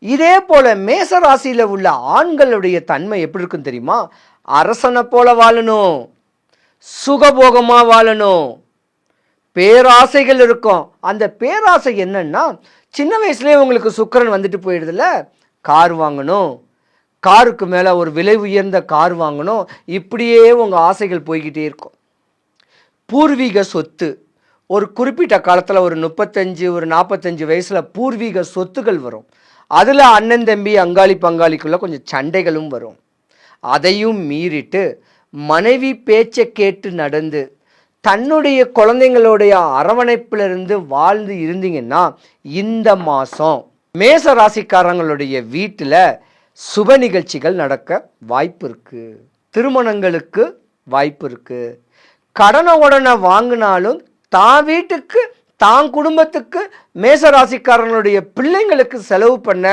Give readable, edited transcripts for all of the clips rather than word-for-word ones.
இதே போல மேச ராசியில் உள்ள ஆண்களுடைய தன்மை எப்படி இருக்குன்னு தெரியுமா? அரசனை போல வாழணும், சுகபோகமா வாழணும், பேராசைகள் இருக்கும். அந்த பேராசை என்னன்னா, சின்ன வயசுலேயே உங்களுக்கு சுக்கிரன் வந்துட்டு போயிடுதுல, கார் வாங்கணும், காருக்கு மேலே ஒரு விலை உயர்ந்த கார் வாங்கணும், இப்படியே உங்கள் ஆசைகள் போய்கிட்டே இருக்கும். பூர்வீக சொத்து, ஒரு குறிப்பிட்ட காலத்தில் ஒரு 35 ஒரு 45 வயசில் பூர்வீக சொத்துகள் வரும். அதில் அண்ணன் தம்பி அங்காளி பங்காளிக்குள்ளே கொஞ்சம் சண்டைகளும் வரும். அதையும் மீறிட்டு மனைவி பேச்சை கேட்டு நடந்து தன்னுடைய குழந்தைங்களுடைய அரவணைப்பிலிருந்து வாழ்ந்து இருந்தீங்கன்னா இந்த மாதம் மேச ராசிக்காரங்களுடைய வீட்டில் சுப நிகழ்ச்சிகள் நடக்க வாய்ப்பு இருக்குது. திருமணங்களுக்கு வாய்ப்பு இருக்குது. கடனை வாங்கினாலும் தான் வீட்டுக்கு தான் குடும்பத்துக்கு மேசராசிக்காரனுடைய பிள்ளைங்களுக்கு செலவு பண்ண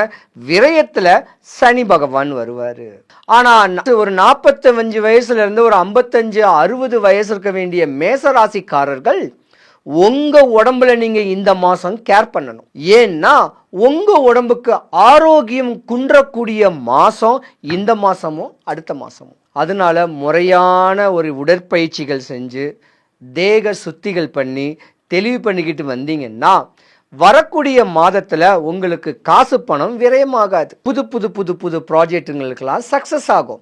விரயத்தில் சனி பகவான் வருவார். ஆனால் ஒரு 45 வயசுலேருந்து ஒரு 55 60 வயசு இருக்க வேண்டிய மேசராசிக்காரர்கள் உங்கள் உடம்புல நீங்கள் இந்த மாதம் கேர் பண்ணணும். ஏன்னா உங்கள் உடம்புக்கு ஆரோக்கியம் குன்றக்கூடிய மாதம் இந்த மாதமும் அடுத்த மாதமும். அதனால முறையான ஒரு உடற்பயிற்சிகள் செஞ்சு தேக சுத்திகள் பண்ணி தெளிவு பண்ணிக்கிட்டு வந்தீங்கன்னா வரக்கூடிய மாதத்தில் உங்களுக்கு காசு பணம் விரயமாகாது. புது புது புது புது ப்ராஜெக்டுங்களுக்கெல்லாம் சக்ஸஸ் ஆகும்.